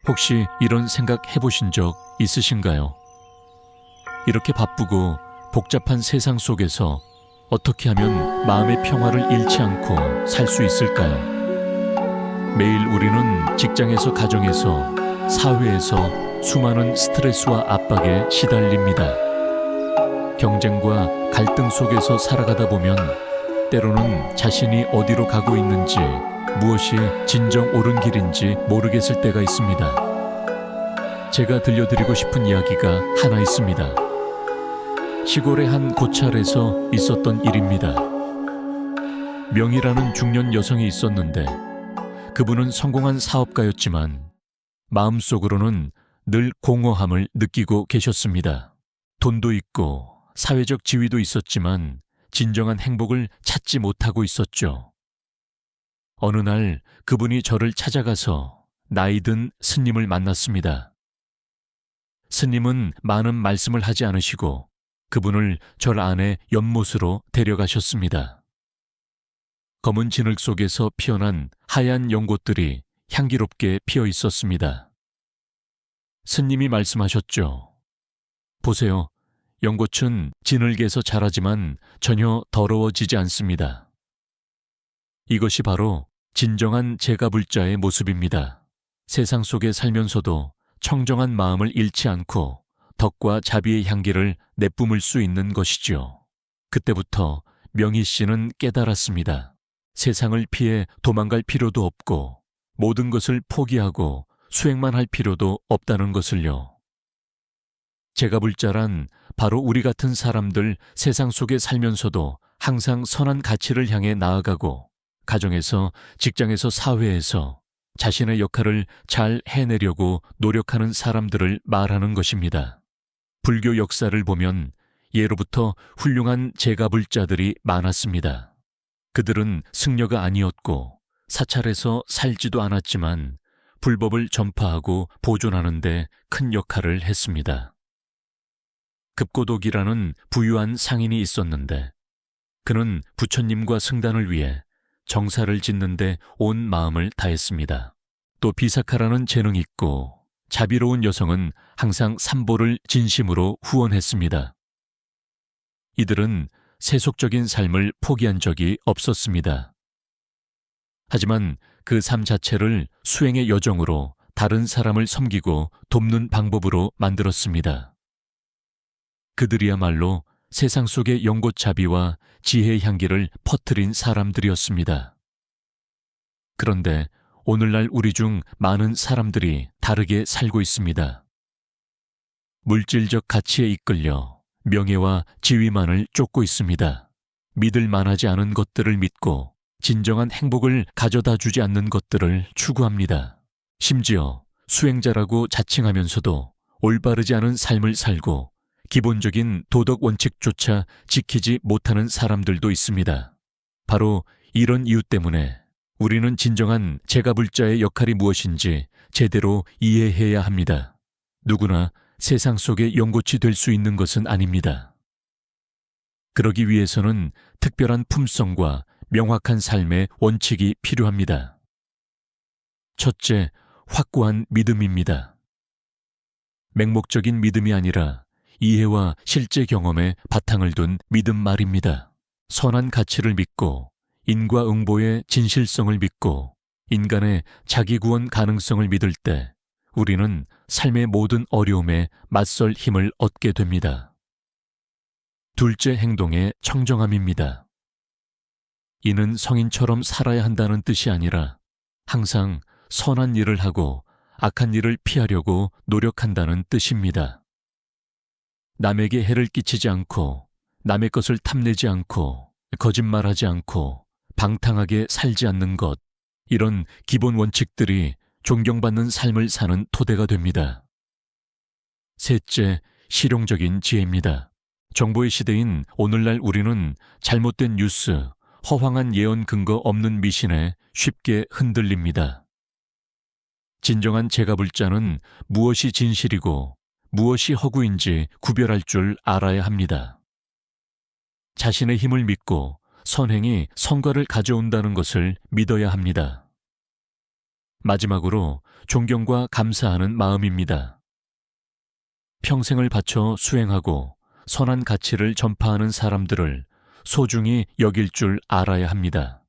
혹시 이런 생각 해보신 적 있으신가요? 이렇게 바쁘고 복잡한 세상 속에서 어떻게 하면 마음의 평화를 잃지 않고 살 수 있을까요? 매일 우리는 직장에서, 가정에서, 사회에서 수많은 스트레스와 압박에 시달립니다. 경쟁과 갈등 속에서 살아가다 보면 때로는 자신이 어디로 가고 있는지, 무엇이 진정 옳은 길인지 모르겠을 때가 있습니다. 제가 들려드리고 싶은 이야기가 하나 있습니다. 시골의 한 고찰에서 있었던 일입니다. 명이라는 중년 여성이 있었는데 그분은 성공한 사업가였지만 마음속으로는 늘 공허함을 느끼고 계셨습니다. 돈도 있고 사회적 지위도 있었지만 진정한 행복을 찾지 못하고 있었죠. 어느 날 그분이 저를 찾아가서 나이 든 스님을 만났습니다. 스님은 많은 말씀을 하지 않으시고 그분을 절 안에 연못으로 데려가셨습니다. 검은 진흙 속에서 피어난 하얀 연꽃들이 향기롭게 피어 있었습니다. 스님이 말씀하셨죠. 보세요. 연꽃은 진흙에서 자라지만 전혀 더러워지지 않습니다. 이것이 바로 진정한 제가불자의 모습입니다. 세상 속에 살면서도 청정한 마음을 잃지 않고 덕과 자비의 향기를 내뿜을 수 있는 것이죠. 그때부터 명희 씨는 깨달았습니다. 세상을 피해 도망갈 필요도 없고 모든 것을 포기하고 수행만 할 필요도 없다는 것을요. 제가불자란 바로 우리 같은 사람들 세상 속에 살면서도 항상 선한 가치를 향해 나아가고 가정에서, 직장에서, 사회에서 자신의 역할을 잘 해내려고 노력하는 사람들을 말하는 것입니다. 불교 역사를 보면 예로부터 훌륭한 제가불자들이 많았습니다. 그들은 승려가 아니었고 사찰에서 살지도 않았지만 불법을 전파하고 보존하는 데 큰 역할을 했습니다. 급고독이라는 부유한 상인이 있었는데 그는 부처님과 승단을 위해 정사를 짓는데 온 마음을 다했습니다. 또 비사카라는 재능 있고 자비로운 여성은 항상 삼보를 진심으로 후원했습니다. 이들은 세속적인 삶을 포기한 적이 없었습니다. 하지만 그 삶 자체를 수행의 여정으로 다른 사람을 섬기고 돕는 방법으로 만들었습니다. 그들이야말로 세상 속의 연꽃자비와 지혜의 향기를 퍼뜨린 사람들이었습니다. 그런데 오늘날 우리 중 많은 사람들이 다르게 살고 있습니다. 물질적 가치에 이끌려 명예와 지위만을 쫓고 있습니다. 믿을 만하지 않은 것들을 믿고 진정한 행복을 가져다 주지 않는 것들을 추구합니다. 심지어 수행자라고 자칭하면서도 올바르지 않은 삶을 살고 기본적인 도덕 원칙조차 지키지 못하는 사람들도 있습니다. 바로 이런 이유 때문에 우리는 진정한 제가불자의 역할이 무엇인지 제대로 이해해야 합니다. 누구나 세상 속의 연꽃이 될 수 있는 것은 아닙니다. 그러기 위해서는 특별한 품성과 명확한 삶의 원칙이 필요합니다. 첫째, 확고한 믿음입니다. 맹목적인 믿음이 아니라 이해와 실제 경험에 바탕을 둔 믿음 말입니다. 선한 가치를 믿고 인과응보의 진실성을 믿고 인간의 자기 구원 가능성을 믿을 때 우리는 삶의 모든 어려움에 맞설 힘을 얻게 됩니다. 둘째 행동의 청정함입니다. 이는 성인처럼 살아야 한다는 뜻이 아니라 항상 선한 일을 하고 악한 일을 피하려고 노력한다는 뜻입니다. 남에게 해를 끼치지 않고 남의 것을 탐내지 않고 거짓말하지 않고 방탕하게 살지 않는 것, 이런 기본 원칙들이 존경받는 삶을 사는 토대가 됩니다. 셋째, 실용적인 지혜입니다. 정보의 시대인 오늘날 우리는 잘못된 뉴스, 허황한 예언 근거 없는 미신에 쉽게 흔들립니다. 진정한 제가불자는 무엇이 진실이고 무엇이 허구인지 구별할 줄 알아야 합니다. 자신의 힘을 믿고 선행이 성과를 가져온다는 것을 믿어야 합니다. 마지막으로 존경과 감사하는 마음입니다. 평생을 바쳐 수행하고 선한 가치를 전파하는 사람들을 소중히 여길 줄 알아야 합니다.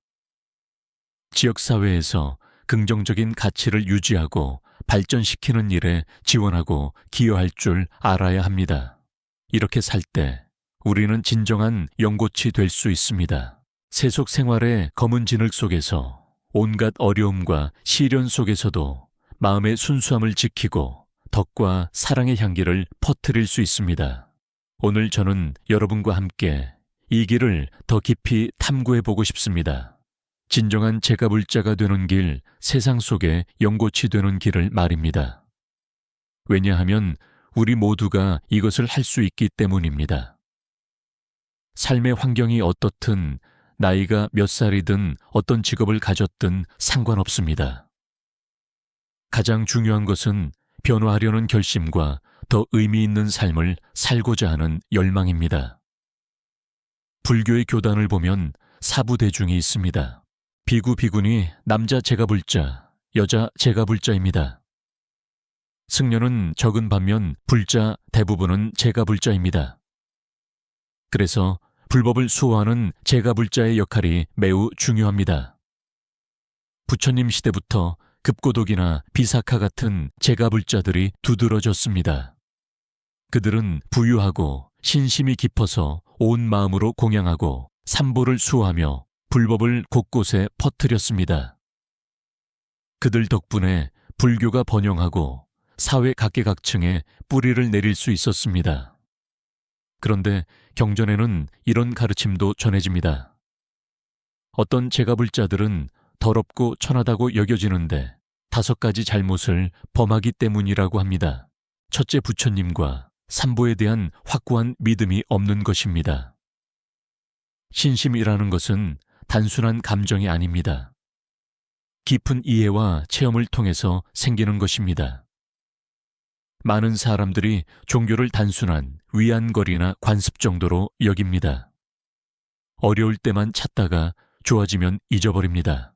지역사회에서 긍정적인 가치를 유지하고 발전시키는 일에 지원하고 기여할 줄 알아야 합니다. 이렇게 살 때 우리는 진정한 연고치 될 수 있습니다. 세속 생활의 검은 진흙 속에서 온갖 어려움과 시련 속에서도 마음의 순수함을 지키고 덕과 사랑의 향기를 퍼뜨릴 수 있습니다. 오늘 저는 여러분과 함께 이 길을 더 깊이 탐구해 보고 싶습니다. 진정한 제가불자가 되는 길, 세상 속에 연고치 되는 길을 말입니다. 왜냐하면 우리 모두가 이것을 할 수 있기 때문입니다. 삶의 환경이 어떻든 나이가 몇 살이든 어떤 직업을 가졌든 상관없습니다. 가장 중요한 것은 변화하려는 결심과 더 의미 있는 삶을 살고자 하는 열망입니다. 불교의 교단을 보면 사부대중이 있습니다. 비구비군이 남자 제가불자, 여자 제가불자입니다. 승려는 적은 반면 불자 대부분은 제가불자입니다. 그래서 불법을 수호하는 제가불자의 역할이 매우 중요합니다. 부처님 시대부터 급고독이나 비사카 같은 제가불자들이 두드러졌습니다. 그들은 부유하고 신심이 깊어서 온 마음으로 공양하고 삼보를 수호하며 불법을 곳곳에 퍼뜨렸습니다. 그들 덕분에 불교가 번영하고 사회 각계각층에 뿌리를 내릴 수 있었습니다. 그런데 경전에는 이런 가르침도 전해집니다. 어떤 제가불자들은 더럽고 천하다고 여겨지는데 5가지 잘못을 범하기 때문이라고 합니다. 첫째, 부처님과 삼보에 대한 확고한 믿음이 없는 것입니다. 신심이라는 것은 단순한 감정이 아닙니다. 깊은 이해와 체험을 통해서 생기는 것입니다. 많은 사람들이 종교를 단순한 위안거리나 관습 정도로 여깁니다. 어려울 때만 찾다가 좋아지면 잊어버립니다.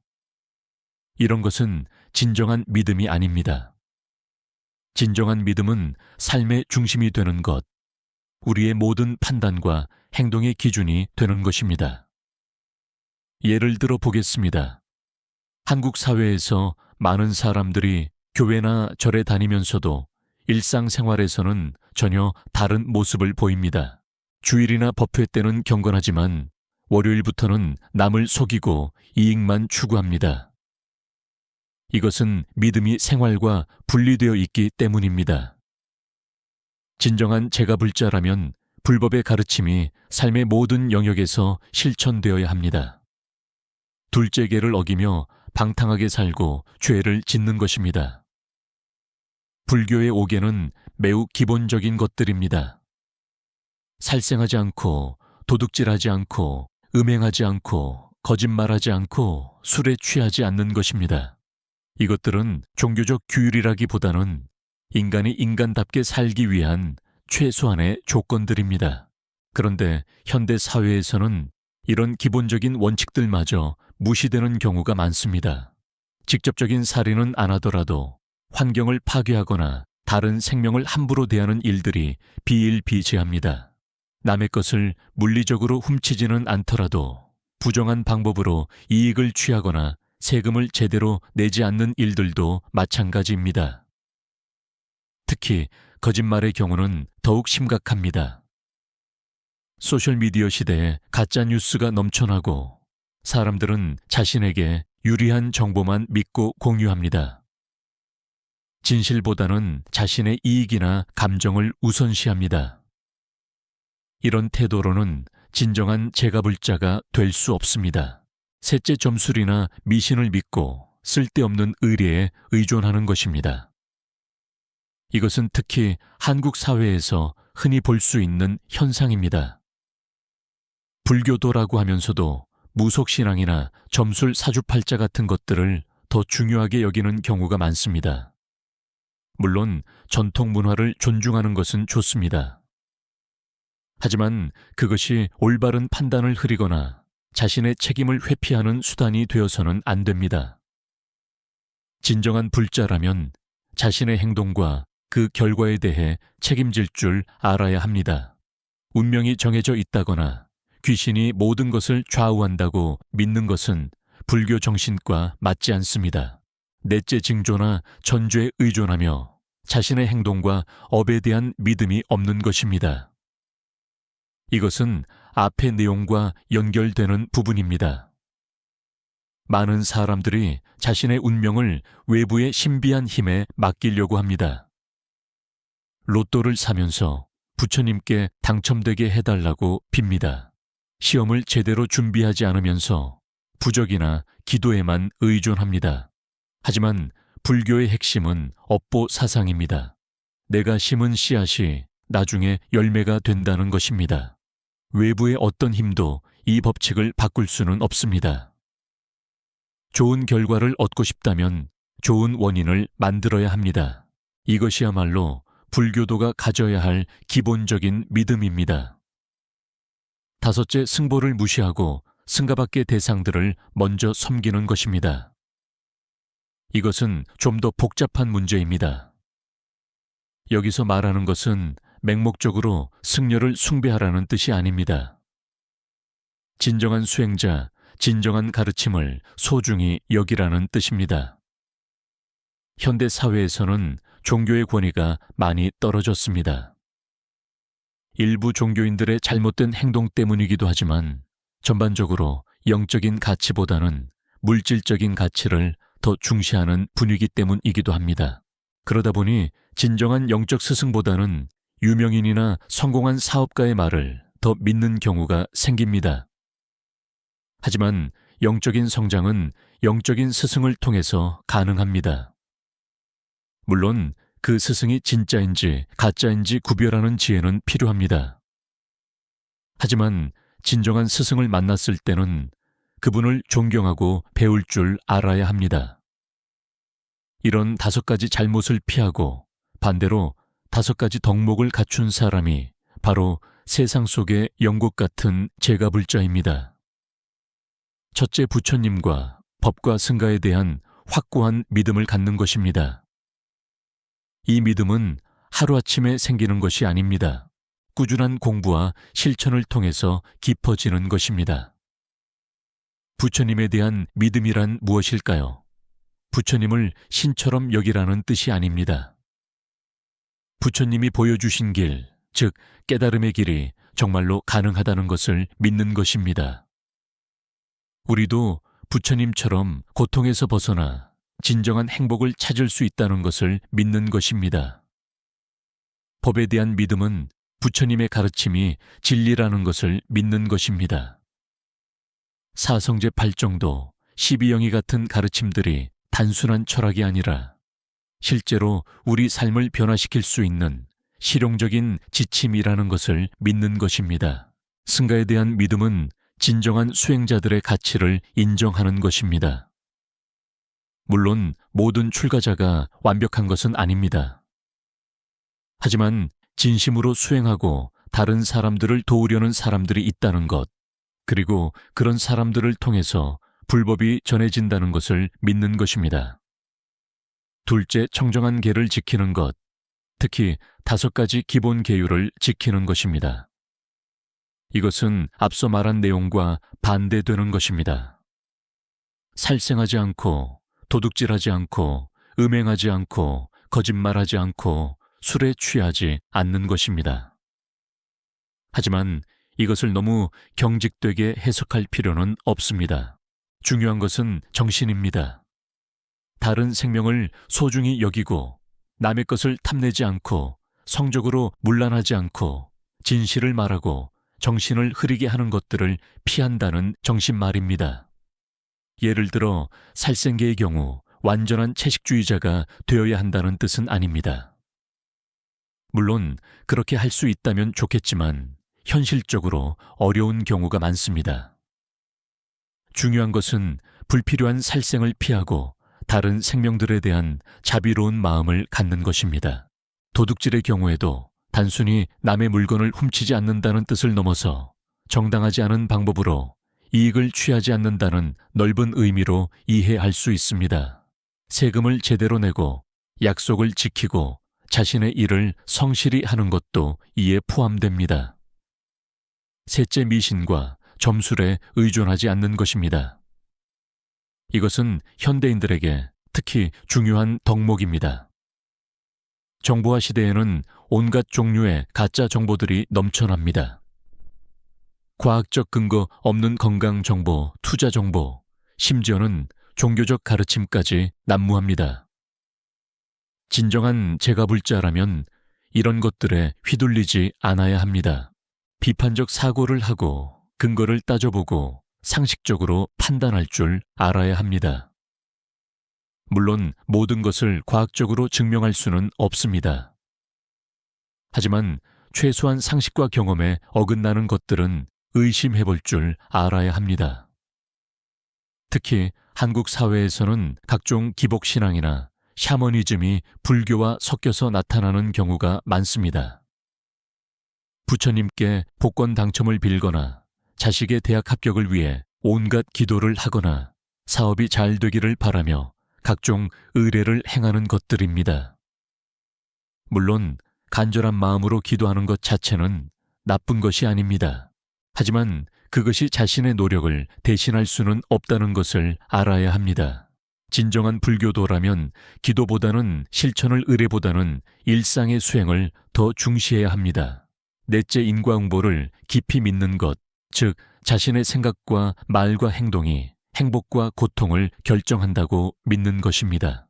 이런 것은 진정한 믿음이 아닙니다. 진정한 믿음은 삶의 중심이 되는 것, 우리의 모든 판단과 행동의 기준이 되는 것입니다. 예를 들어 보겠습니다. 한국 사회에서 많은 사람들이 교회나 절에 다니면서도 일상생활에서는 전혀 다른 모습을 보입니다. 주일이나 법회 때는 경건하지만 월요일부터는 남을 속이고 이익만 추구합니다. 이것은 믿음이 생활과 분리되어 있기 때문입니다. 진정한 제가불자라면 불법의 가르침이 삶의 모든 영역에서 실천되어야 합니다. 둘째 계를 어기며 방탕하게 살고 죄를 짓는 것입니다. 불교의 5계는 매우 기본적인 것들입니다. 살생하지 않고, 도둑질하지 않고, 음행하지 않고, 거짓말하지 않고, 술에 취하지 않는 것입니다. 이것들은 종교적 규율이라기보다는 인간이 인간답게 살기 위한 최소한의 조건들입니다. 그런데 현대 사회에서는 이런 기본적인 원칙들마저 무시되는 경우가 많습니다. 직접적인 살인은 안 하더라도 환경을 파괴하거나 다른 생명을 함부로 대하는 일들이 비일비재합니다. 남의 것을 물리적으로 훔치지는 않더라도 부정한 방법으로 이익을 취하거나 세금을 제대로 내지 않는 일들도 마찬가지입니다. 특히 거짓말의 경우는 더욱 심각합니다. 소셜미디어 시대에 가짜 뉴스가 넘쳐나고 사람들은 자신에게 유리한 정보만 믿고 공유합니다. 진실보다는 자신의 이익이나 감정을 우선시합니다. 이런 태도로는 진정한 제가불자가 될 수 없습니다. 셋째, 점술이나 미신을 믿고 쓸데없는 의례에 의존하는 것입니다. 이것은 특히 한국 사회에서 흔히 볼 수 있는 현상입니다. 불교도라고 하면서도 무속신앙이나 점술 사주팔자 같은 것들을 더 중요하게 여기는 경우가 많습니다. 물론 전통 문화를 존중하는 것은 좋습니다. 하지만 그것이 올바른 판단을 흐리거나 자신의 책임을 회피하는 수단이 되어서는 안 됩니다. 진정한 불자라면 자신의 행동과 그 결과에 대해 책임질 줄 알아야 합니다. 운명이 정해져 있다거나 귀신이 모든 것을 좌우한다고 믿는 것은 불교 정신과 맞지 않습니다. 넷째 징조나 전죄에 의존하며 자신의 행동과 업에 대한 믿음이 없는 것입니다. 이것은 앞의 내용과 연결되는 부분입니다. 많은 사람들이 자신의 운명을 외부의 신비한 힘에 맡기려고 합니다. 로또를 사면서 부처님께 당첨되게 해달라고 빕니다. 시험을 제대로 준비하지 않으면서 부적이나 기도에만 의존합니다. 하지만 불교의 핵심은 업보 사상입니다. 내가 심은 씨앗이 나중에 열매가 된다는 것입니다. 외부의 어떤 힘도 이 법칙을 바꿀 수는 없습니다. 좋은 결과를 얻고 싶다면 좋은 원인을 만들어야 합니다. 이것이야말로 불교도가 가져야 할 기본적인 믿음입니다. 다섯째, 승보를 무시하고 승가밖의 대상들을 먼저 섬기는 것입니다. 이것은 좀 더 복잡한 문제입니다. 여기서 말하는 것은 맹목적으로 승려를 숭배하라는 뜻이 아닙니다. 진정한 수행자, 진정한 가르침을 소중히 여기라는 뜻입니다. 현대 사회에서는 종교의 권위가 많이 떨어졌습니다. 일부 종교인들의 잘못된 행동 때문이기도 하지만 전반적으로 영적인 가치보다는 물질적인 가치를 더 중시하는 분위기 때문이기도 합니다. 그러다 보니 진정한 영적 스승보다는 유명인이나 성공한 사업가의 말을 더 믿는 경우가 생깁니다. 하지만 영적인 성장은 영적인 스승을 통해서 가능합니다. 물론 그 스승이 진짜인지 가짜인지 구별하는 지혜는 필요합니다. 하지만 진정한 스승을 만났을 때는 그분을 존경하고 배울 줄 알아야 합니다. 이런 5가지 잘못을 피하고 반대로 5가지 덕목을 갖춘 사람이 바로 세상 속의 영국 같은 제가불자입니다. 첫째, 부처님과 법과 승가에 대한 확고한 믿음을 갖는 것입니다. 이 믿음은 하루아침에 생기는 것이 아닙니다. 꾸준한 공부와 실천을 통해서 깊어지는 것입니다. 부처님에 대한 믿음이란 무엇일까요? 부처님을 신처럼 여기라는 뜻이 아닙니다. 부처님이 보여주신 길, 즉 깨달음의 길이 정말로 가능하다는 것을 믿는 것입니다. 우리도 부처님처럼 고통에서 벗어나 진정한 행복을 찾을 수 있다는 것을 믿는 것입니다. 법에 대한 믿음은 부처님의 가르침이 진리라는 것을 믿는 것입니다. 사성제 8정도, 12영이 같은 가르침들이 단순한 철학이 아니라 실제로 우리 삶을 변화시킬 수 있는 실용적인 지침이라는 것을 믿는 것입니다. 승가에 대한 믿음은 진정한 수행자들의 가치를 인정하는 것입니다. 물론 모든 출가자가 완벽한 것은 아닙니다. 하지만 진심으로 수행하고 다른 사람들을 도우려는 사람들이 있다는 것, 그리고 그런 사람들을 통해서 불법이 전해진다는 것을 믿는 것입니다. 둘째, 청정한 계를 지키는 것, 특히 5가지 기본 계율을 지키는 것입니다. 이것은 앞서 말한 내용과 반대되는 것입니다. 살생하지 않고, 도둑질하지 않고, 음행하지 않고, 거짓말하지 않고, 술에 취하지 않는 것입니다. 하지만 이것을 너무 경직되게 해석할 필요는 없습니다. 중요한 것은 정신입니다. 다른 생명을 소중히 여기고 남의 것을 탐내지 않고 성적으로 문란하지 않고 진실을 말하고 정신을 흐리게 하는 것들을 피한다는 정신 말입니다. 예를 들어 살생계의 경우 완전한 채식주의자가 되어야 한다는 뜻은 아닙니다. 물론 그렇게 할 수 있다면 좋겠지만 현실적으로 어려운 경우가 많습니다. 중요한 것은 불필요한 살생을 피하고 다른 생명들에 대한 자비로운 마음을 갖는 것입니다. 도둑질의 경우에도 단순히 남의 물건을 훔치지 않는다는 뜻을 넘어서 정당하지 않은 방법으로 이익을 취하지 않는다는 넓은 의미로 이해할 수 있습니다. 세금을 제대로 내고 약속을 지키고 자신의 일을 성실히 하는 것도 이에 포함됩니다. 셋째, 미신과 점술에 의존하지 않는 것입니다. 이것은 현대인들에게 특히 중요한 덕목입니다. 정보화 시대에는 온갖 종류의 가짜 정보들이 넘쳐납니다. 과학적 근거 없는 건강 정보, 투자 정보, 심지어는 종교적 가르침까지 난무합니다. 진정한 제가불자라면 이런 것들에 휘둘리지 않아야 합니다. 비판적 사고를 하고 근거를 따져보고 상식적으로 판단할 줄 알아야 합니다. 물론 모든 것을 과학적으로 증명할 수는 없습니다. 하지만 최소한 상식과 경험에 어긋나는 것들은 의심해 볼 줄 알아야 합니다. 특히 한국 사회에서는 각종 기복신앙이나 샤머니즘이 불교와 섞여서 나타나는 경우가 많습니다. 부처님께 복권 당첨을 빌거나 자식의 대학 합격을 위해 온갖 기도를 하거나 사업이 잘 되기를 바라며 각종 의례를 행하는 것들입니다. 물론 간절한 마음으로 기도하는 것 자체는 나쁜 것이 아닙니다. 하지만 그것이 자신의 노력을 대신할 수는 없다는 것을 알아야 합니다. 진정한 불교도라면 기도보다는 실천을 의례보다는 일상의 수행을 더 중시해야 합니다. 넷째, 인과응보를 깊이 믿는 것, 즉 자신의 생각과 말과 행동이 행복과 고통을 결정한다고 믿는 것입니다.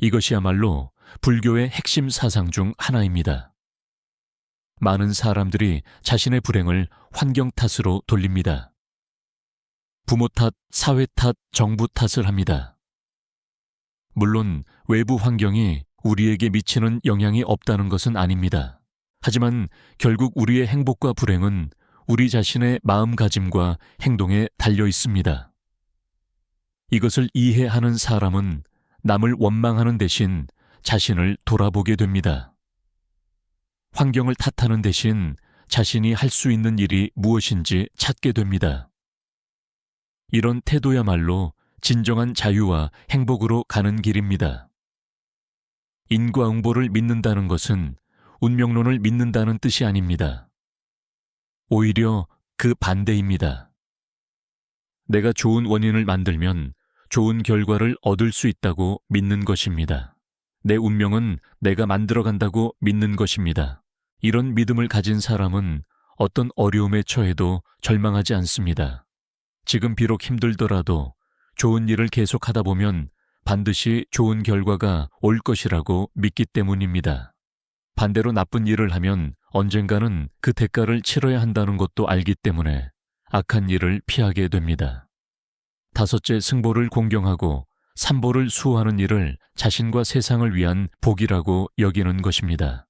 이것이야말로 불교의 핵심 사상 중 하나입니다. 많은 사람들이 자신의 불행을 환경 탓으로 돌립니다. 부모 탓, 사회 탓, 정부 탓을 합니다. 물론 외부 환경이 우리에게 미치는 영향이 없다는 것은 아닙니다. 하지만 결국 우리의 행복과 불행은 우리 자신의 마음가짐과 행동에 달려 있습니다. 이것을 이해하는 사람은 남을 원망하는 대신 자신을 돌아보게 됩니다. 환경을 탓하는 대신 자신이 할 수 있는 일이 무엇인지 찾게 됩니다. 이런 태도야말로 진정한 자유와 행복으로 가는 길입니다. 인과응보를 믿는다는 것은 운명론을 믿는다는 뜻이 아닙니다. 오히려 그 반대입니다. 내가 좋은 원인을 만들면 좋은 결과를 얻을 수 있다고 믿는 것입니다. 내 운명은 내가 만들어간다고 믿는 것입니다. 이런 믿음을 가진 사람은 어떤 어려움에 처해도 절망하지 않습니다. 지금 비록 힘들더라도 좋은 일을 계속하다 보면 반드시 좋은 결과가 올 것이라고 믿기 때문입니다. 반대로 나쁜 일을 하면 언젠가는 그 대가를 치러야 한다는 것도 알기 때문에 악한 일을 피하게 됩니다. 다섯째, 승보를 공경하고 삼보를 수호하는 일을 자신과 세상을 위한 복이라고 여기는 것입니다.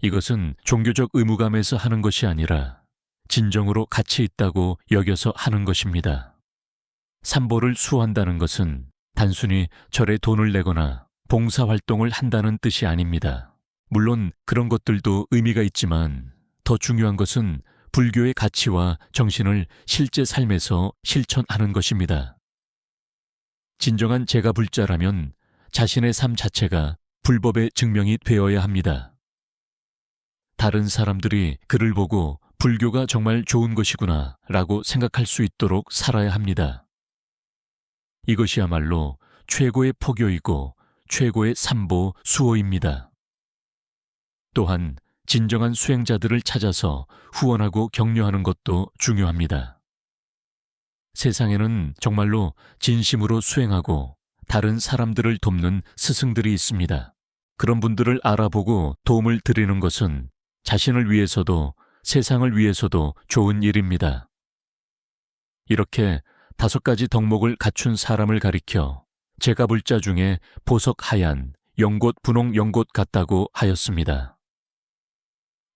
이것은 종교적 의무감에서 하는 것이 아니라 진정으로 가치 있다고 여겨서 하는 것입니다. 삼보를 수호한다는 것은 단순히 절에 돈을 내거나 봉사활동을 한다는 뜻이 아닙니다. 물론 그런 것들도 의미가 있지만 더 중요한 것은 불교의 가치와 정신을 실제 삶에서 실천하는 것입니다. 진정한 제가불자라면 자신의 삶 자체가 불법의 증명이 되어야 합니다. 다른 사람들이 그를 보고 불교가 정말 좋은 것이구나 라고 생각할 수 있도록 살아야 합니다. 이것이야말로 최고의 포교이고 최고의 삼보 수호입니다. 또한 진정한 수행자들을 찾아서 후원하고 격려하는 것도 중요합니다. 세상에는 정말로 진심으로 수행하고 다른 사람들을 돕는 스승들이 있습니다. 그런 분들을 알아보고 도움을 드리는 것은 자신을 위해서도 세상을 위해서도 좋은 일입니다. 이렇게 5가지 덕목을 갖춘 사람을 가리켜 제가불자 중에 보석하얀 연곶 분홍 연곶 같다고 하였습니다.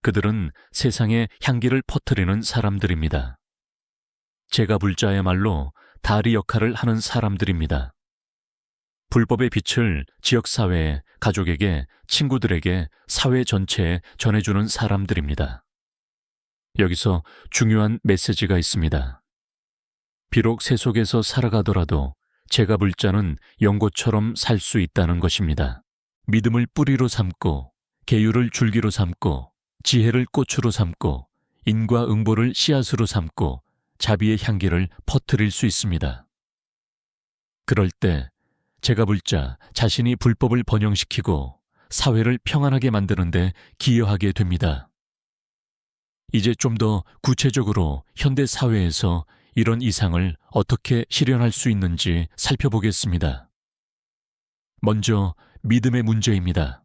그들은 세상에 향기를 퍼뜨리는 사람들입니다. 제가불자야말로 다리 역할을 하는 사람들입니다. 불법의 빛을 지역사회에, 가족에게, 친구들에게, 사회 전체에 전해주는 사람들입니다. 여기서 중요한 메시지가 있습니다. 비록 세속에서 살아가더라도 제가불자는 연고처럼 살 수 있다는 것입니다. 믿음을 뿌리로 삼고 계율을 줄기로 삼고 지혜를 꽃으로 삼고 인과 응보를 씨앗으로 삼고 자비의 향기를 퍼뜨릴 수 있습니다. 그럴 때 제가불자 자신이 불법을 번영시키고 사회를 평안하게 만드는 데 기여하게 됩니다. 이제 좀 더 구체적으로 현대 사회에서 이런 이상을 어떻게 실현할 수 있는지 살펴보겠습니다. 먼저 믿음의 문제입니다.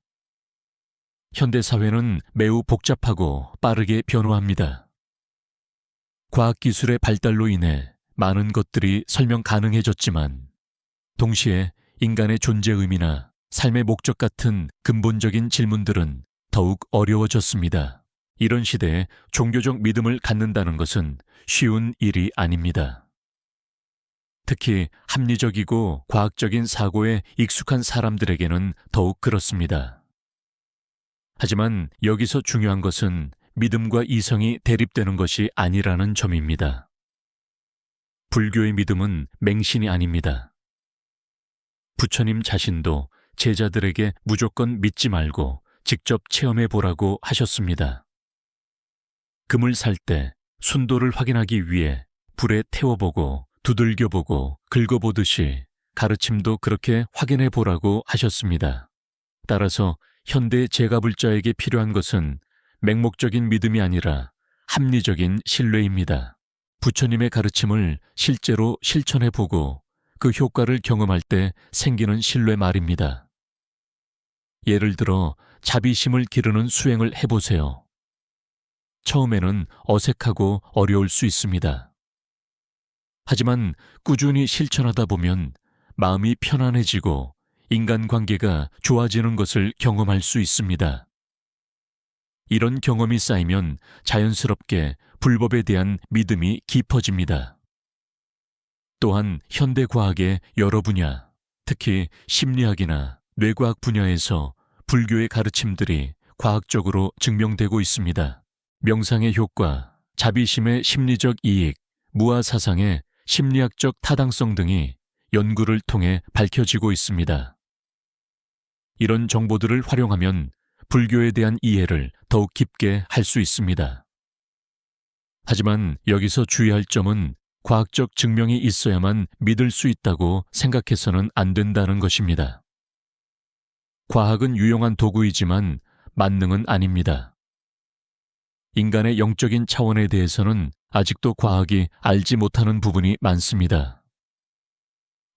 현대 사회는 매우 복잡하고 빠르게 변화합니다. 과학기술의 발달로 인해 많은 것들이 설명 가능해졌지만 동시에 인간의 존재 의미나 삶의 목적 같은 근본적인 질문들은 더욱 어려워졌습니다. 이런 시대에 종교적 믿음을 갖는다는 것은 쉬운 일이 아닙니다. 특히 합리적이고 과학적인 사고에 익숙한 사람들에게는 더욱 그렇습니다. 하지만 여기서 중요한 것은 믿음과 이성이 대립되는 것이 아니라는 점입니다. 불교의 믿음은 맹신이 아닙니다. 부처님 자신도 제자들에게 무조건 믿지 말고 직접 체험해 보라고 하셨습니다. 금을 살 때 순도를 확인하기 위해 불에 태워보고 두들겨보고 긁어보듯이 가르침도 그렇게 확인해 보라고 하셨습니다. 따라서 현대 제가불자에게 필요한 것은 맹목적인 믿음이 아니라 합리적인 신뢰입니다. 부처님의 가르침을 실제로 실천해 보고 그 효과를 경험할 때 생기는 신뢰 말입니다. 예를 들어 자비심을 기르는 수행을 해보세요. 처음에는 어색하고 어려울 수 있습니다. 하지만 꾸준히 실천하다 보면 마음이 편안해지고 인간관계가 좋아지는 것을 경험할 수 있습니다. 이런 경험이 쌓이면 자연스럽게 불법에 대한 믿음이 깊어집니다. 또한 현대과학의 여러 분야, 특히 심리학이나 뇌과학 분야에서 불교의 가르침들이 과학적으로 증명되고 있습니다. 명상의 효과, 자비심의 심리적 이익, 무아사상의 심리학적 타당성 등이 연구를 통해 밝혀지고 있습니다. 이런 정보들을 활용하면 불교에 대한 이해를 더욱 깊게 할 수 있습니다. 하지만 여기서 주의할 점은 과학적 증명이 있어야만 믿을 수 있다고 생각해서는 안 된다는 것입니다. 과학은 유용한 도구이지만 만능은 아닙니다. 인간의 영적인 차원에 대해서는 아직도 과학이 알지 못하는 부분이 많습니다.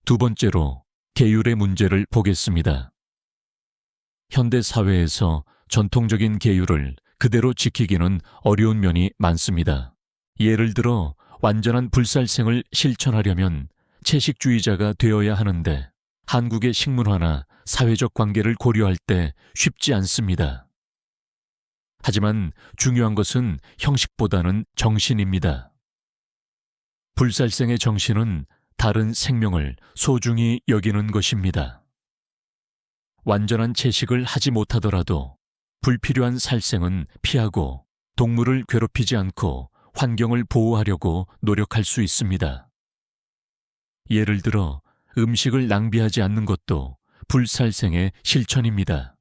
두 번째로 계율의 문제를 보겠습니다. 현대 사회에서 전통적인 계율을 그대로 지키기는 어려운 면이 많습니다. 예를 들어 완전한 불살생을 실천하려면 채식주의자가 되어야 하는데 한국의 식문화나 사회적 관계를 고려할 때 쉽지 않습니다. 하지만 중요한 것은 형식보다는 정신입니다. 불살생의 정신은 다른 생명을 소중히 여기는 것입니다. 완전한 채식을 하지 못하더라도 불필요한 살생은 피하고 동물을 괴롭히지 않고 환경을 보호하려고 노력할 수 있습니다. 예를 들어 음식을 낭비하지 않는 것도 불살생의 실천입니다.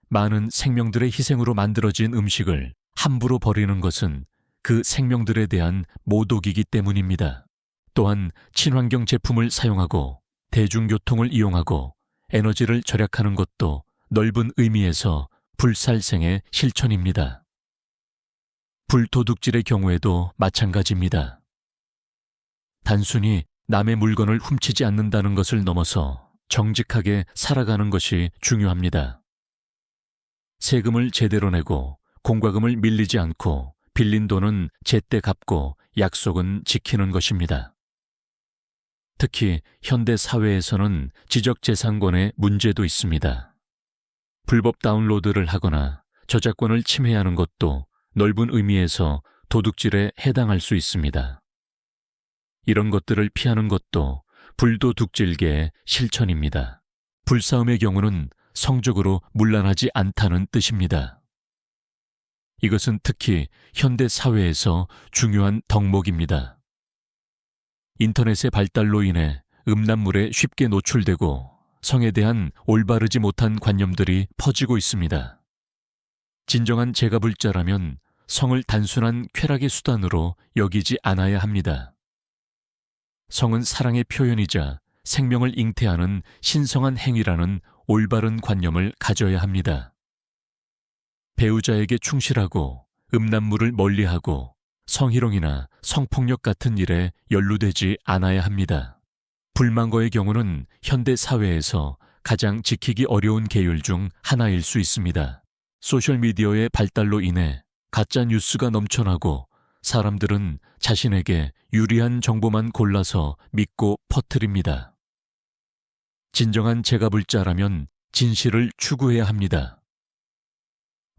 많은 생명들의 희생으로 만들어진 음식을 함부로 버리는 것은 그 생명들에 대한 모독이기 때문입니다. 또한 친환경 제품을 사용하고 대중교통을 이용하고 에너지를 절약하는 것도 넓은 의미에서 불살생의 실천입니다. 불도둑질의 경우에도 마찬가지입니다. 단순히 남의 물건을 훔치지 않는다는 것을 넘어서 정직하게 살아가는 것이 중요합니다. 세금을 제대로 내고 공과금을 밀리지 않고 빌린 돈은 제때 갚고 약속은 지키는 것입니다. 특히 현대 사회에서는 지적재산권의 문제도 있습니다. 불법 다운로드를 하거나 저작권을 침해하는 것도 넓은 의미에서 도둑질에 해당할 수 있습니다. 이런 것들을 피하는 것도 불도둑질계의 실천입니다. 불싸움의 경우는 성적으로 문란하지 않다는 뜻입니다. 이것은 특히 현대 사회에서 중요한 덕목입니다. 인터넷의 발달로 인해 음란물에 쉽게 노출되고 성에 대한 올바르지 못한 관념들이 퍼지고 있습니다. 진정한 제가불자라면 성을 단순한 쾌락의 수단으로 여기지 않아야 합니다. 성은 사랑의 표현이자 생명을 잉태하는 신성한 행위라는 올바른 관념을 가져야 합니다. 배우자에게 충실하고 음란물을 멀리하고 성희롱이나 성폭력 같은 일에 연루되지 않아야 합니다. 불망거의 경우는 현대 사회에서 가장 지키기 어려운 계율 중 하나일 수 있습니다. 소셜미디어의 발달로 인해 가짜 뉴스가 넘쳐나고 사람들은 자신에게 유리한 정보만 골라서 믿고 퍼뜨립니다. 진정한 제가불자라면 진실을 추구해야 합니다.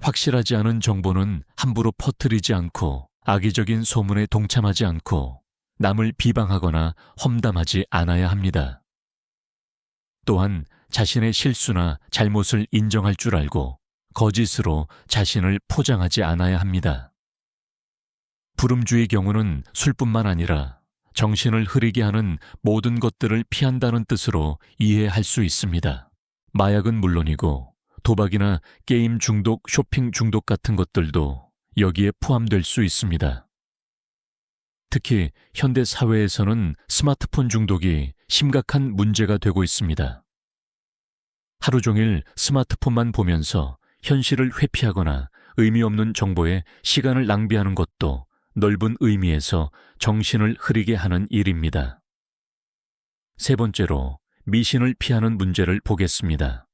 확실하지 않은 정보는 함부로 퍼뜨리지 않고 악의적인 소문에 동참하지 않고 남을 비방하거나 험담하지 않아야 합니다. 또한 자신의 실수나 잘못을 인정할 줄 알고 거짓으로 자신을 포장하지 않아야 합니다. 불음주의 경우는 술뿐만 아니라 정신을 흐리게 하는 모든 것들을 피한다는 뜻으로 이해할 수 있습니다. 마약은 물론이고 도박이나 게임 중독, 쇼핑 중독 같은 것들도 여기에 포함될 수 있습니다. 특히 현대 사회에서는 스마트폰 중독이 심각한 문제가 되고 있습니다. 하루 종일 스마트폰만 보면서 현실을 회피하거나 의미 없는 정보에 시간을 낭비하는 것도 넓은 의미에서 정신을 흐리게 하는 일입니다. 세 번째로 미신을 피하는 문제를 보겠습니다.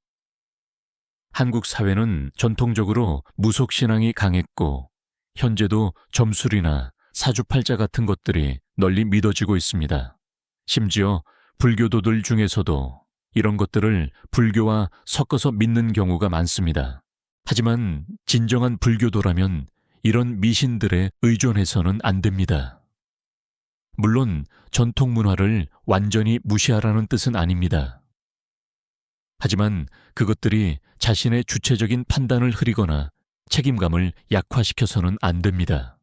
한국 사회는 전통적으로 무속신앙이 강했고 현재도 점술이나 사주팔자 같은 것들이 널리 믿어지고 있습니다. 심지어 불교도들 중에서도 이런 것들을 불교와 섞어서 믿는 경우가 많습니다. 하지만 진정한 불교도라면 이런 미신들에 의존해서는 안 됩니다. 물론 전통 문화를 완전히 무시하라는 뜻은 아닙니다. 하지만 그것들이 자신의 주체적인 판단을 흐리거나 책임감을 약화시켜서는 안 됩니다.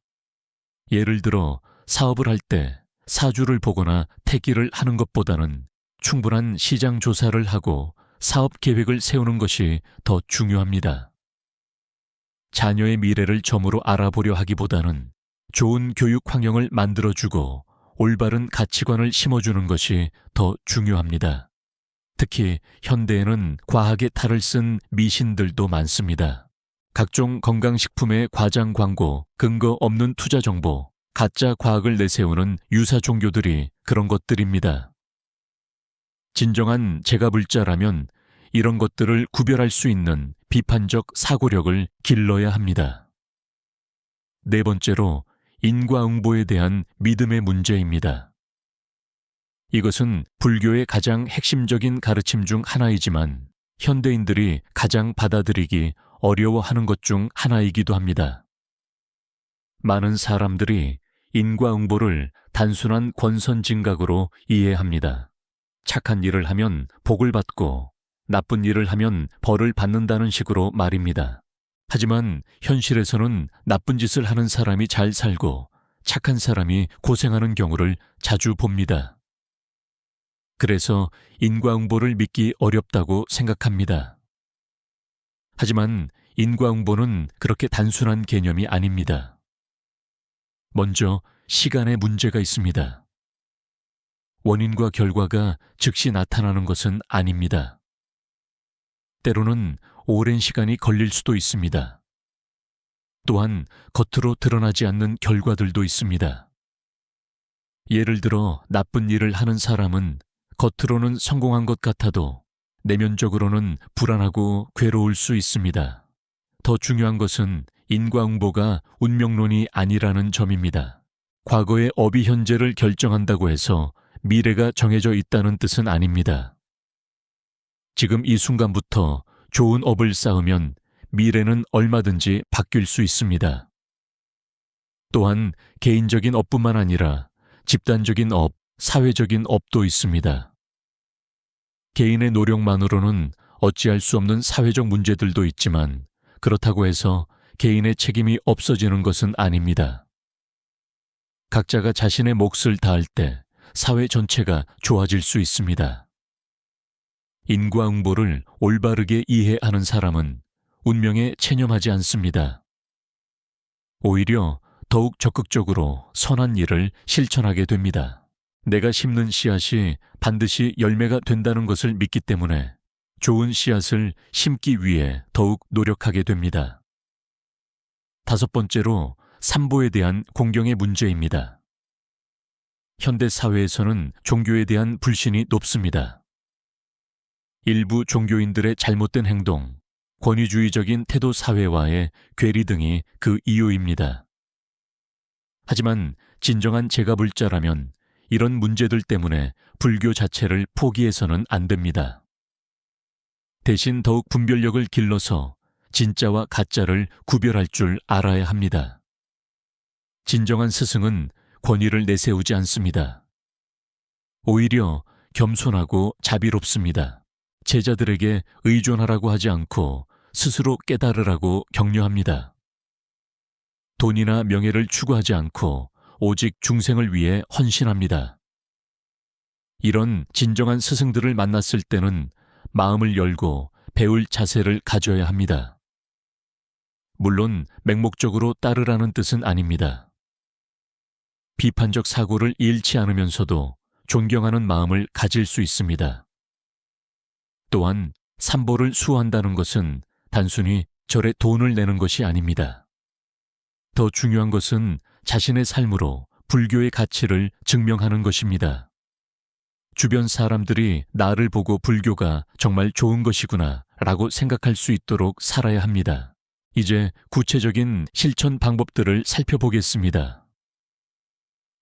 예를 들어 사업을 할 때 사주를 보거나 태기를 하는 것보다는 충분한 시장 조사를 하고 사업 계획을 세우는 것이 더 중요합니다. 자녀의 미래를 점으로 알아보려 하기보다는 좋은 교육 환경을 만들어주고 올바른 가치관을 심어주는 것이 더 중요합니다. 특히 현대에는 과학의 탈을 쓴 미신들도 많습니다. 각종 건강식품의 과장 광고, 근거 없는 투자 정보, 가짜 과학을 내세우는 유사 종교들이 그런 것들입니다. 진정한 제가불자라면 이런 것들을 구별할 수 있는 비판적 사고력을 길러야 합니다. 네 번째로 인과응보에 대한 믿음의 문제입니다. 이것은 불교의 가장 핵심적인 가르침 중 하나이지만 현대인들이 가장 받아들이기 어려워하는 것 중 하나이기도 합니다. 많은 사람들이 인과응보를 단순한 권선징각으로 이해합니다. 착한 일을 하면 복을 받고 나쁜 일을 하면 벌을 받는다는 식으로 말입니다. 하지만 현실에서는 나쁜 짓을 하는 사람이 잘 살고 착한 사람이 고생하는 경우를 자주 봅니다. 그래서 인과응보를 믿기 어렵다고 생각합니다. 하지만 인과응보는 그렇게 단순한 개념이 아닙니다. 먼저 시간의 문제가 있습니다. 원인과 결과가 즉시 나타나는 것은 아닙니다. 때로는 오랜 시간이 걸릴 수도 있습니다. 또한 겉으로 드러나지 않는 결과들도 있습니다. 예를 들어 나쁜 일을 하는 사람은 겉으로는 성공한 것 같아도 내면적으로는 불안하고 괴로울 수 있습니다. 더 중요한 것은 인과응보가 운명론이 아니라는 점입니다. 과거의 업이 현재를 결정한다고 해서 미래가 정해져 있다는 뜻은 아닙니다. 지금 이 순간부터 좋은 업을 쌓으면 미래는 얼마든지 바뀔 수 있습니다. 또한 개인적인 업뿐만 아니라 집단적인 업, 사회적인 업도 있습니다. 개인의 노력만으로는 어찌할 수 없는 사회적 문제들도 있지만 그렇다고 해서 개인의 책임이 없어지는 것은 아닙니다. 각자가 자신의 몫을 다할 때 사회 전체가 좋아질 수 있습니다. 인과응보를 올바르게 이해하는 사람은 운명에 체념하지 않습니다. 오히려 더욱 적극적으로 선한 일을 실천하게 됩니다. 내가 심는 씨앗이 반드시 열매가 된다는 것을 믿기 때문에 좋은 씨앗을 심기 위해 더욱 노력하게 됩니다. 다섯 번째로 삼보에 대한 공경의 문제입니다. 현대 사회에서는 종교에 대한 불신이 높습니다. 일부 종교인들의 잘못된 행동, 권위주의적인 태도 사회와의 괴리 등이 그 이유입니다. 하지만 진정한 제가불자라면 이런 문제들 때문에 불교 자체를 포기해서는 안 됩니다. 대신 더욱 분별력을 길러서 진짜와 가짜를 구별할 줄 알아야 합니다. 진정한 스승은 권위를 내세우지 않습니다. 오히려 겸손하고 자비롭습니다. 제자들에게 의존하라고 하지 않고 스스로 깨달으라고 격려합니다. 돈이나 명예를 추구하지 않고 오직 중생을 위해 헌신합니다. 이런 진정한 스승들을 만났을 때는 마음을 열고 배울 자세를 가져야 합니다. 물론 맹목적으로 따르라는 뜻은 아닙니다. 비판적 사고를 잃지 않으면서도 존경하는 마음을 가질 수 있습니다. 또한 삼보를 수호한다는 것은 단순히 절에 돈을 내는 것이 아닙니다. 더 중요한 것은 자신의 삶으로 불교의 가치를 증명하는 것입니다. 주변 사람들이 나를 보고 불교가 정말 좋은 것이구나 라고 생각할 수 있도록 살아야 합니다. 이제 구체적인 실천 방법들을 살펴보겠습니다.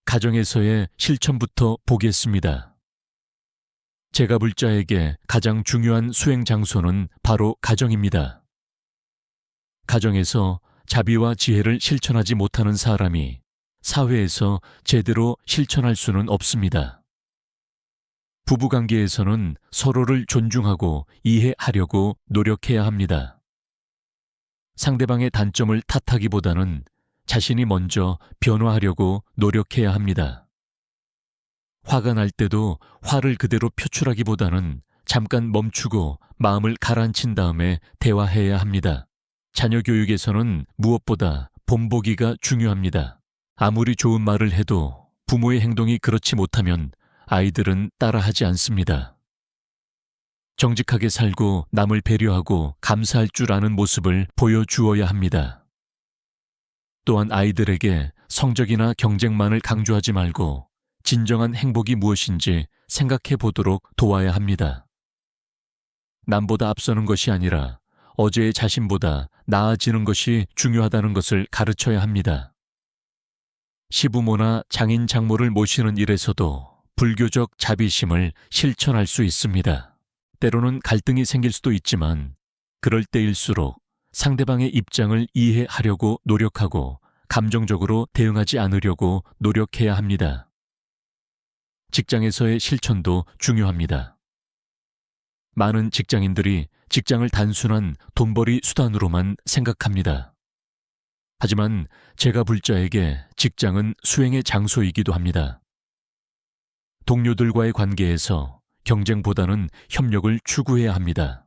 가정에서의 실천부터 보겠습니다. 제가불자에게 가장 중요한 수행 장소는 바로 가정입니다. 가정에서 자비와 지혜를 실천하지 못하는 사람이 사회에서 제대로 실천할 수는 없습니다. 부부관계에서는 서로를 존중하고 이해하려고 노력해야 합니다. 상대방의 단점을 탓하기보다는 자신이 먼저 변화하려고 노력해야 합니다. 화가 날 때도 화를 그대로 표출하기보다는 잠깐 멈추고 마음을 가라앉힌 다음에 대화해야 합니다. 자녀 교육에서는 무엇보다 본보기가 중요합니다. 아무리 좋은 말을 해도 부모의 행동이 그렇지 못하면 아이들은 따라하지 않습니다. 정직하게 살고 남을 배려하고 감사할 줄 아는 모습을 보여주어야 합니다. 또한 아이들에게 성적이나 경쟁만을 강조하지 말고 진정한 행복이 무엇인지 생각해 보도록 도와야 합니다. 남보다 앞서는 것이 아니라 어제의 자신보다 나아지는 것이 중요하다는 것을 가르쳐야 합니다. 시부모나 장인 장모를 모시는 일에서도 불교적 자비심을 실천할 수 있습니다. 때로는 갈등이 생길 수도 있지만 그럴 때일수록 상대방의 입장을 이해하려고 노력하고 감정적으로 대응하지 않으려고 노력해야 합니다. 직장에서의 실천도 중요합니다. 많은 직장인들이 직장을 단순한 돈벌이 수단으로만 생각합니다. 하지만 제가불자에게 직장은 수행의 장소이기도 합니다. 동료들과의 관계에서 경쟁보다는 협력을 추구해야 합니다.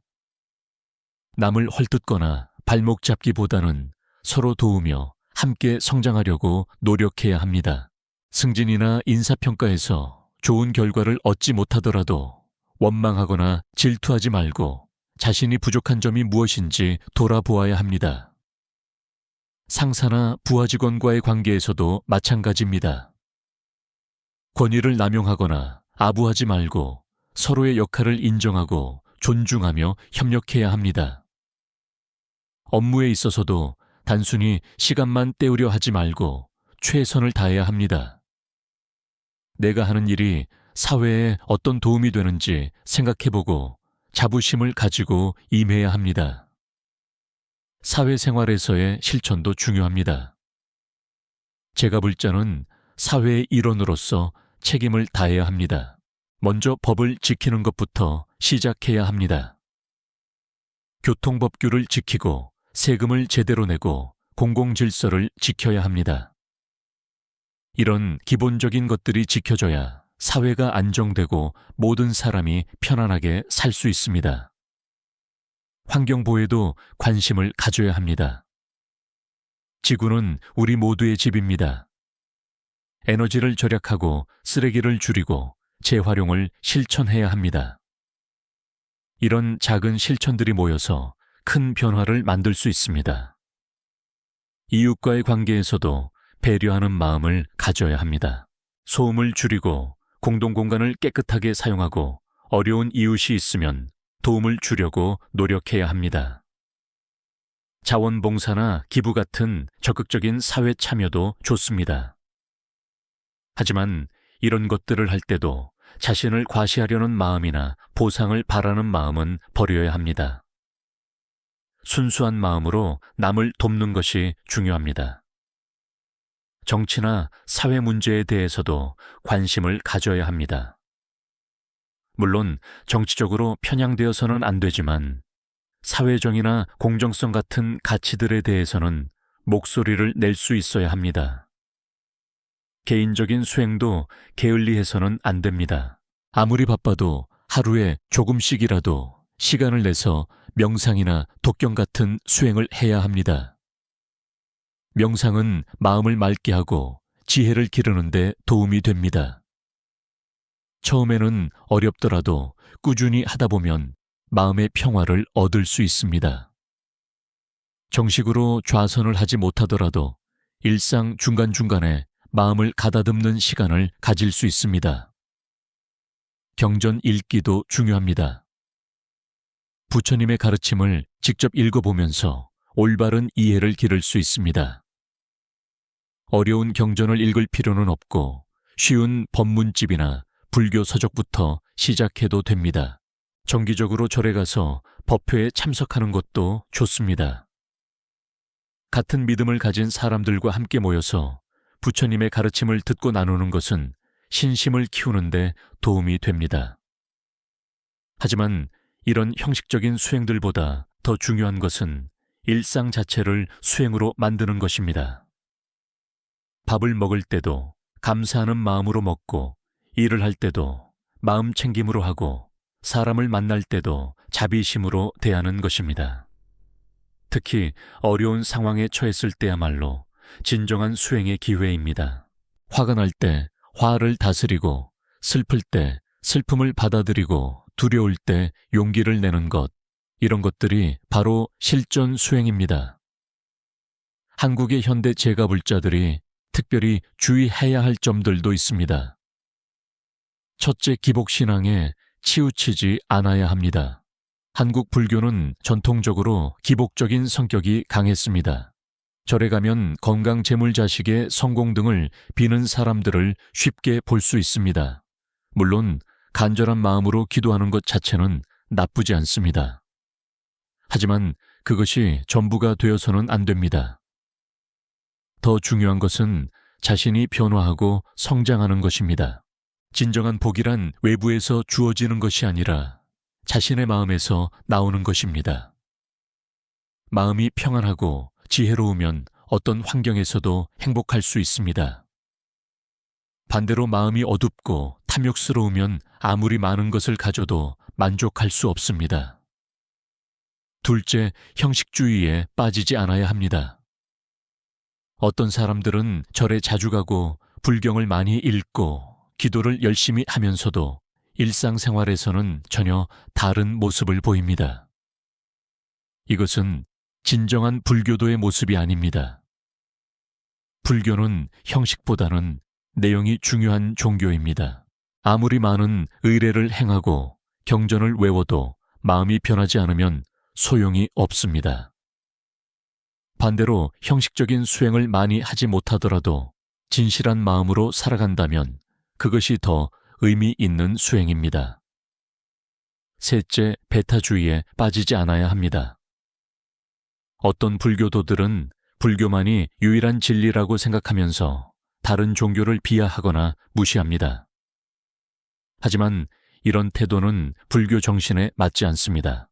남을 헐뜯거나 발목 잡기보다는 서로 도우며 함께 성장하려고 노력해야 합니다. 승진이나 인사평가에서 좋은 결과를 얻지 못하더라도 원망하거나 질투하지 말고 자신이 부족한 점이 무엇인지 돌아보아야 합니다. 상사나 부하 직원과의 관계에서도 마찬가지입니다. 권위를 남용하거나 아부하지 말고 서로의 역할을 인정하고 존중하며 협력해야 합니다. 업무에 있어서도 단순히 시간만 때우려 하지 말고 최선을 다해야 합니다. 내가 하는 일이 사회에 어떤 도움이 되는지 생각해보고 자부심을 가지고 임해야 합니다. 사회생활에서의 실천도 중요합니다. 제가불자는 사회의 일원으로서 책임을 다해야 합니다. 먼저 법을 지키는 것부터 시작해야 합니다. 교통법규를 지키고 세금을 제대로 내고 공공질서를 지켜야 합니다. 이런 기본적인 것들이 지켜져야 사회가 안정되고 모든 사람이 편안하게 살 수 있습니다. 환경보호에도 관심을 가져야 합니다. 지구는 우리 모두의 집입니다. 에너지를 절약하고 쓰레기를 줄이고 재활용을 실천해야 합니다. 이런 작은 실천들이 모여서 큰 변화를 만들 수 있습니다. 이웃과의 관계에서도 배려하는 마음을 가져야 합니다. 소음을 줄이고 공동공간을 깨끗하게 사용하고 어려운 이웃이 있으면 도움을 주려고 노력해야 합니다. 자원봉사나 기부 같은 적극적인 사회 참여도 좋습니다. 하지만 이런 것들을 할 때도 자신을 과시하려는 마음이나 보상을 바라는 마음은 버려야 합니다. 순수한 마음으로 남을 돕는 것이 중요합니다. 정치나 사회 문제에 대해서도 관심을 가져야 합니다. 물론 정치적으로 편향되어서는 안 되지만 사회정의나 공정성 같은 가치들에 대해서는 목소리를 낼 수 있어야 합니다. 개인적인 수행도 게을리해서는 안 됩니다. 아무리 바빠도 하루에 조금씩이라도 시간을 내서 명상이나 독경 같은 수행을 해야 합니다. 명상은 마음을 맑게 하고 지혜를 기르는 데 도움이 됩니다. 처음에는 어렵더라도 꾸준히 하다 보면 마음의 평화를 얻을 수 있습니다. 정식으로 좌선을 하지 못하더라도 일상 중간중간에 마음을 가다듬는 시간을 가질 수 있습니다. 경전 읽기도 중요합니다. 부처님의 가르침을 직접 읽어보면서 올바른 이해를 기를 수 있습니다. 어려운 경전을 읽을 필요는 없고 쉬운 법문집이나 불교 서적부터 시작해도 됩니다. 정기적으로 절에 가서 법회에 참석하는 것도 좋습니다. 같은 믿음을 가진 사람들과 함께 모여서 부처님의 가르침을 듣고 나누는 것은 신심을 키우는 데 도움이 됩니다. 하지만 이런 형식적인 수행들보다 더 중요한 것은 일상 자체를 수행으로 만드는 것입니다. 밥을 먹을 때도 감사하는 마음으로 먹고, 일을 할 때도 마음 챙김으로 하고, 사람을 만날 때도 자비심으로 대하는 것입니다. 특히 어려운 상황에 처했을 때야말로 진정한 수행의 기회입니다. 화가 날 때 화를 다스리고, 슬플 때 슬픔을 받아들이고, 두려울 때 용기를 내는 것, 이런 것들이 바로 실전 수행입니다. 한국의 현대 제가불자들이 특별히 주의해야 할 점들도 있습니다. 첫째, 기복신앙에 치우치지 않아야 합니다. 한국 불교는 전통적으로 기복적인 성격이 강했습니다. 절에 가면 건강 재물자식의 성공 등을 비는 사람들을 쉽게 볼 수 있습니다. 물론 간절한 마음으로 기도하는 것 자체는 나쁘지 않습니다. 하지만 그것이 전부가 되어서는 안 됩니다. 더 중요한 것은 자신이 변화하고 성장하는 것입니다. 진정한 복이란 외부에서 주어지는 것이 아니라 자신의 마음에서 나오는 것입니다. 마음이 평안하고 지혜로우면 어떤 환경에서도 행복할 수 있습니다. 반대로 마음이 어둡고 탐욕스러우면 아무리 많은 것을 가져도 만족할 수 없습니다. 둘째, 형식주의에 빠지지 않아야 합니다. 어떤 사람들은 절에 자주 가고 불경을 많이 읽고 기도를 열심히 하면서도 일상생활에서는 전혀 다른 모습을 보입니다. 이것은 진정한 불교도의 모습이 아닙니다. 불교는 형식보다는 내용이 중요한 종교입니다. 아무리 많은 의례를 행하고 경전을 외워도 마음이 변하지 않으면 소용이 없습니다. 반대로 형식적인 수행을 많이 하지 못하더라도 진실한 마음으로 살아간다면 그것이 더 의미 있는 수행입니다. 셋째, 배타주의에 빠지지 않아야 합니다. 어떤 불교도들은 불교만이 유일한 진리라고 생각하면서 다른 종교를 비하하거나 무시합니다. 하지만 이런 태도는 불교 정신에 맞지 않습니다.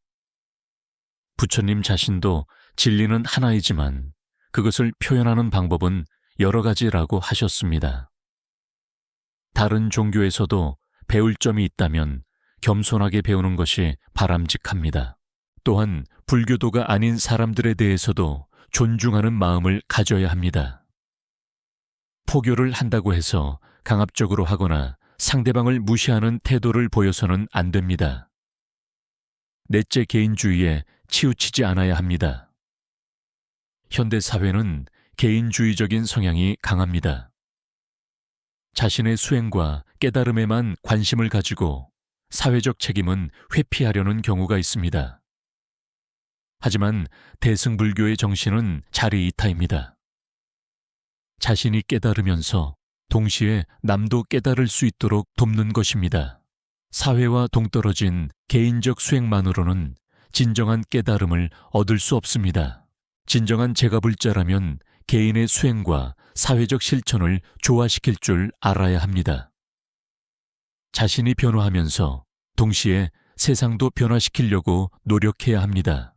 부처님 자신도 진리는 하나이지만 그것을 표현하는 방법은 여러 가지라고 하셨습니다. 다른 종교에서도 배울 점이 있다면 겸손하게 배우는 것이 바람직합니다. 또한 불교도가 아닌 사람들에 대해서도 존중하는 마음을 가져야 합니다. 포교를 한다고 해서 강압적으로 하거나 상대방을 무시하는 태도를 보여서는 안 됩니다. 넷째 개인주의에 치우치지 않아야 합니다. 현대 사회는 개인주의적인 성향이 강합니다. 자신의 수행과 깨달음에만 관심을 가지고 사회적 책임은 회피하려는 경우가 있습니다. 하지만 대승불교의 정신은 자리이타입니다. 자신이 깨달으면서 동시에 남도 깨달을 수 있도록 돕는 것입니다. 사회와 동떨어진 개인적 수행만으로는 진정한 깨달음을 얻을 수 없습니다. 진정한 제가불자라면 개인의 수행과 사회적 실천을 조화시킬 줄 알아야 합니다. 자신이 변화하면서 동시에 세상도 변화시키려고 노력해야 합니다.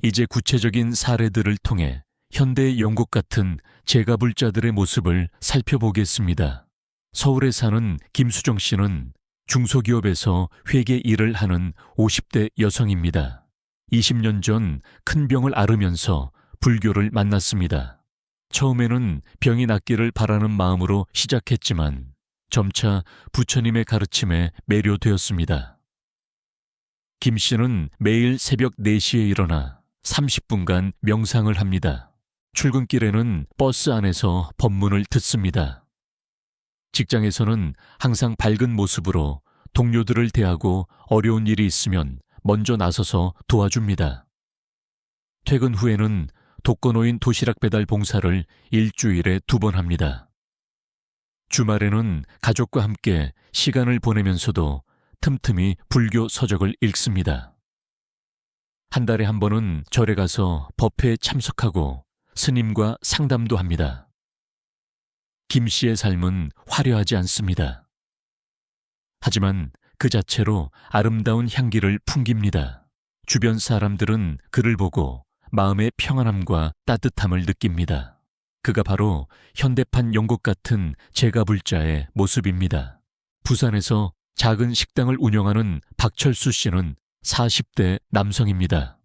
이제 구체적인 사례들을 통해 현대의 영국 같은 제가불자들의 모습을 살펴보겠습니다. 서울에 사는 김수정 씨는 중소기업에서 회계 일을 하는 50대 여성입니다. 20년 전 큰 병을 앓으면서 불교를 만났습니다. 처음에는 병이 낫기를 바라는 마음으로 시작했지만 점차 부처님의 가르침에 매료되었습니다. 김 씨는 매일 새벽 4시에 일어나 30분간 명상을 합니다. 출근길에는 버스 안에서 법문을 듣습니다. 직장에서는 항상 밝은 모습으로 동료들을 대하고 어려운 일이 있으면 먼저 나서서 도와줍니다. 퇴근 후에는 독거노인 도시락 배달 봉사를 일주일에 2번 합니다. 주말에는 가족과 함께 시간을 보내면서도 틈틈이 불교 서적을 읽습니다. 한 달에 한 번은 절에 가서 법회에 참석하고 스님과 상담도 합니다. 김 씨의 삶은 화려하지 않습니다. 하지만 그 자체로 아름다운 향기를 풍깁니다. 주변 사람들은 그를 보고 마음의 평안함과 따뜻함을 느낍니다. 그가 바로 현대판 영국 같은 제가불자의 모습입니다. 부산에서 작은 식당을 운영하는 박철수 씨는 40대 남성입니다.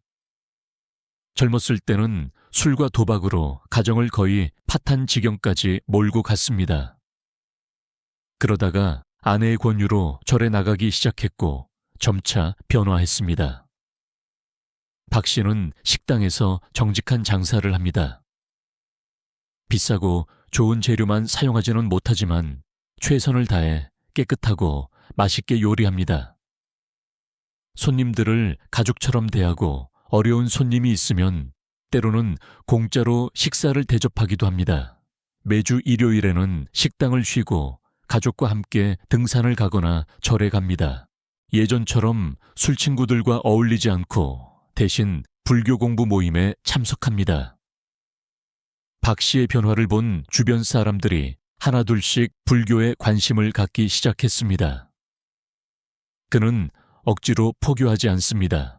젊었을 때는 술과 도박으로 가정을 거의 파탄 지경까지 몰고 갔습니다. 그러다가 아내의 권유로 절에 나가기 시작했고 점차 변화했습니다. 박 씨는 식당에서 정직한 장사를 합니다. 비싸고 좋은 재료만 사용하지는 못하지만 최선을 다해 깨끗하고 맛있게 요리합니다. 손님들을 가족처럼 대하고 어려운 손님이 있으면 때로는 공짜로 식사를 대접하기도 합니다. 매주 일요일에는 식당을 쉬고 가족과 함께 등산을 가거나 절에 갑니다. 예전처럼 술 친구들과 어울리지 않고 대신 불교 공부 모임에 참석합니다. 박 씨의 변화를 본 주변 사람들이 하나둘씩 불교에 관심을 갖기 시작했습니다. 그는 억지로 포교하지 않습니다.